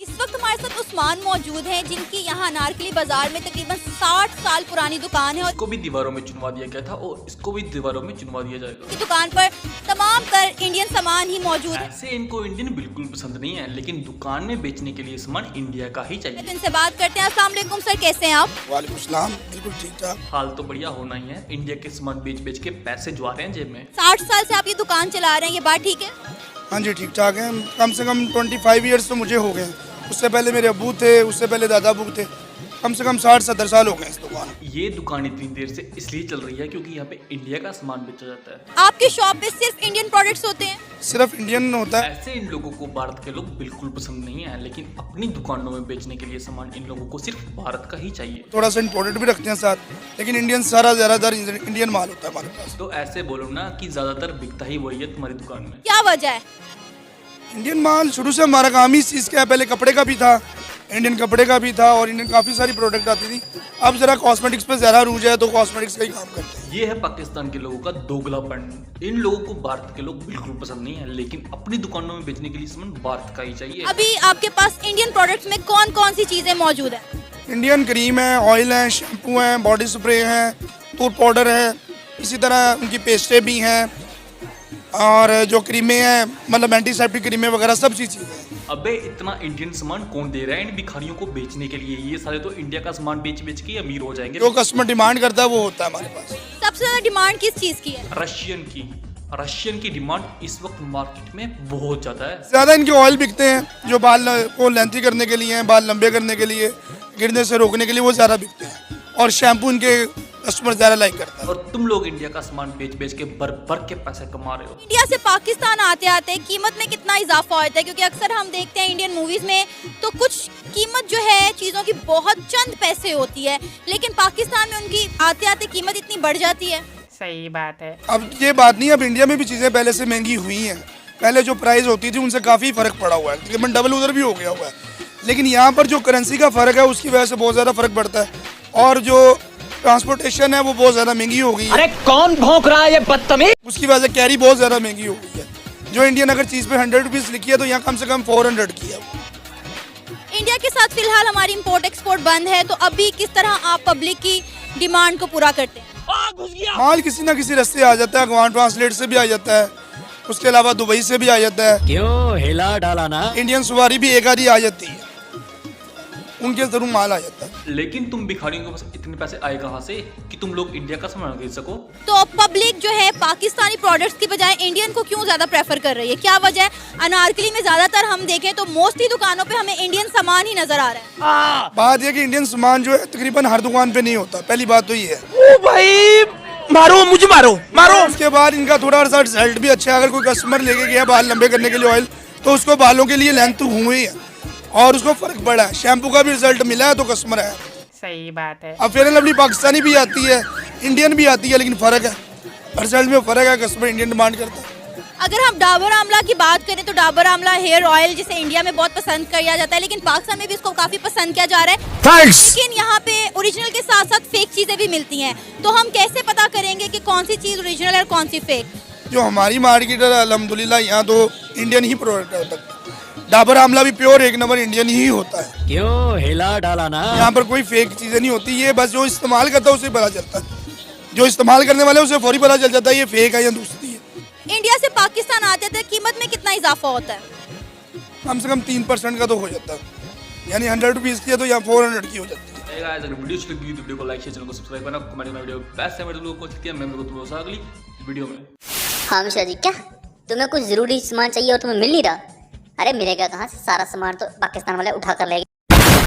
इस वक्त हमारे साथ उस्मान मौजूद हैं जिनकी यहाँ अनारकली बाजार में तकरीबन 60 साल पुरानी दुकान है और इसको भी दीवारों में चुनवा दिया गया था और इसको भी दीवारों में चुनवा दिया जाएगा। की दुकान पर तमाम तर इंडियन सामान ही मौजूद है। ऐसे इनको इंडियन बिल्कुल पसंद नहीं है, लेकिन दुकान में बेचने के लिए सामान इंडिया का ही तो चाहिए। इनसे बात करते हैं। अस्सलाम वालेकुम सर, कैसे हैं आप? वालेकुम सलाम, बिल्कुल ठीक ठाक। हाल तो बढ़िया होना ही है, इंडिया के सामान बेच बेच के पैसे जो आ रहे हैं जेब में। 60 साल से आप ये दुकान चला रहे हैं, ये बात ठीक है? हाँ जी, ठीक ठाक है। कम से कम 25 ईयर्स तो मुझे हो गए। उससे पहले मेरे अब्बू थे, उससे पहले दादा अब्बू थे। कम से कम 60-70 साल हो गए इस दुकान। ये दुकान इतनी देर से इसलिए चल रही है क्योंकि यहाँ पे इंडिया का सामान बेचा जाता है। आपकी शॉप पे सिर्फ इंडियन प्रोडक्ट्स होते हैं? सिर्फ इंडियन होता है। ऐसे इन लोगों को भारत के लोग बिल्कुल पसंद नहीं है, लेकिन अपनी दुकानों में बेचने के लिए सामान इन लोगों को सिर्फ भारत का ही चाहिए। थोड़ा सा इम्पोर्टेड भी रखते हैं साथ, लेकिन इंडियन सारा ज़्यादातर इंडियन माल होता है हमारे पास। तो ऐसे बोलो ना कि ज्यादातर बिकता ही वही है तुम्हारी दुकान में। क्या वजह है? इंडियन माल शुरू से हमारा काम ही इस चीज़ का है। पहले कपड़े का भी था, इंडियन कपड़े का भी था और इंडियन काफ़ी सारी प्रोडक्ट आती थी। अब जरा कॉस्मेटिक्स पे ज़्यादा रूज है तो कॉस्मेटिक्स का ही काम करते हैं। ये है पाकिस्तान के लोगों का दोगलापन। इन लोगों को भारत के लोग बिल्कुल पसंद नहीं है, लेकिन अपनी दुकानों में बेचने के लिए सामान भारत का ही चाहिए। अभी आपके पास इंडियन प्रोडक्ट्स में कौन कौन सी चीजें मौजूद है? इंडियन क्रीम है, ऑयल है, शैम्पू है, बॉडी स्प्रे है, टूथ पाउडर है, इसी तरह उनकी पेस्टें भी हैं और जो क्रीमें हैं मतलब एंटीसेप्टिक क्रीमें वगैरह सब चीज़ें हैं। अबे इतना इंडियन सामान कौन दे रहा है इन भिखारियों को बेचने के लिए? ये सारे तो इंडिया का सामान बेच बेच के अमीर हो जाएंगे। जो कस्टमर डिमांड करता है वो होता है हमारे पास। सबसे ज्यादा डिमांड किस चीज की है? रशियन की डिमांड इस वक्त मार्केट में बहुत ज्यादा है। ज़्यादा इनके ऑयल बिकते हैं जो बाल को लेंथी करने के लिए हैं, बाल लंबे करने के लिए, गिरने से रोकने के लिए, वो ज़्यादा बिकते हैं। और शैम्पू इनके कस्टमर ज़्यादा लाइक करता है। और तुम लोग इंडिया का सामान बेच बेच के भर भर के पैसे कमा रहे हो। इंडिया से पाकिस्तान आते आते कीमत में कितना इजाफा होता है? क्योंकि अक्सर हम देखते हैं इंडियन मूवीज में तो कुछ कीमत जो है चीजों की बहुत चंद पैसे होती है, लेकिन पाकिस्तान में उनकी आते आते कीमत इतनी बढ़ जाती है। सही बात है। अब ये बात नहीं, अब इंडिया में भी चीज़ें पहले से महंगी हुई हैं। पहले जो प्राइस होती थी उनसे काफ़ी फ़र्क पड़ा हुआ है, तकरीबन डबल उधर भी हो गया हुआ है। लेकिन यहाँ पर जो करेंसी का फ़र्क है उसकी वजह से बहुत ज़्यादा फ़र्क पड़ता है और जो ट्रांसपोर्टेशन है वो बहुत ज़्यादा महंगी हो गई है। अरे कौन भौंक रहा है ये बदतमीज? उसकी वजह से कैरी बहुत ज़्यादा महंगी हो गई है। जो इंडियन अगर चीज़ पे 100 रुपीज़ लिखी है तो यहाँ कम से कम 400 की है। इंडिया के साथ फिलहाल हमारी इंपोर्ट एक्सपोर्ट बंद है, तो अभी किस तरह आप पब्लिक की डिमांड को पूरा करते हैं? माल किसी ना किसी रास्ते आ जाता है, अगवान ट्रांसलेट से भी आ जाता है, उसके अलावा दुबई से भी आ जाता है। क्यों हिला डाला ना? इंडियन सवारी भी एक आधी आ जाती है, उनके जरूर माल आ जाता है। लेकिन तुम भिखारियों के पास इतने पैसे आए कहाँ से कि तुम लोग इंडिया का सामान खरीद सको? तो पब्लिक जो है पाकिस्तानी प्रोडक्ट्स की बजाय इंडियन को क्यों ज्यादा प्रेफर कर रही है? क्या वजह है? अनारकली में ज्यादातर हम देखें तो मोस्टली दुकानों पे हमें इंडियन सामान ही नजर आ रहा है। बात यह कि इंडियन सामान जो है तकरीबन हर दुकान पे नहीं होता, पहली बात तो ये है। ओ भाई मारो मुझे, मारो मारो। उसके बाद इनका थोड़ा सा रिजल्ट भी अच्छा है। अगर कोई कस्टमर लेके गया बाल लंबे करने के लिए ऑयल, तो उसको बालों के लिए लेंथ हुई है और उसको फर्क पड़ा है। शैम्पू का भी रिजल्ट मिला है तो कस्टमर है। सही बात है। अब फेयर एंड लवली पाकिस्तानी भी आती है, इंडियन भी आती है, लेकिन फ़र्क है, रिजल्ट में फ़र्क है। कस्टमर इंडियन डिमांड करता है। अगर हम डाबर आमला की बात करें तो डाबर आमला हेयर ऑयल जिसे इंडिया में बहुत पसंद किया जाता है, लेकिन पाकिस्तान में भी इसको काफी पसंद किया जा रहा है। थैंक्स। लेकिन यहाँ पे ओरिजिनल के साथ साथ फेक चीजें भी मिलती हैं, तो हम कैसे पता करेंगे कि कौन सी चीज ओरिजिनल है और कौन सी फेक? जो हमारी मार्केट है अल्हम्दुलिल्लाह यहाँ तो इंडियन ही प्रोडक्ट होता है। डाबर आमला भी प्योर एक नंबर इंडियन ही होता है। क्यों हिला डाला ना? यहाँ पर कोई फेक चीज़ें नहीं होती। ये बस जो इस्तेमाल करता है उसे पता चलता है, जो इस्तेमाल करने वाले उसे फौरी पता चल जाता है ये फेक है या दूसरी है। इंडिया से पाकिस्तान आते थे कीमत में कितना इजाफा होता है? कम से कम 3% का तो हो जाता है, यानी 100 रुपीज़ की है तो यहाँ 400 की हो जाती है। अगर वीडियो अच्छी लगी तो वीडियो को लाइक शेयर, चैनल को सब्सक्राइब करना, कमेंट करना। वीडियो पैसे मेरे लोगों को चिकती है, मैं मेरे को तुम अगली वीडियो में। हाँ मिश्रा जी, क्या तुम्हें कुछ जरूरी सामान चाहिए और तुम्हें मिल नहीं रहा? अरे मिलेगा कहाँ से? सारा सामान तो पाकिस्तान वाले उठा कर ले गए।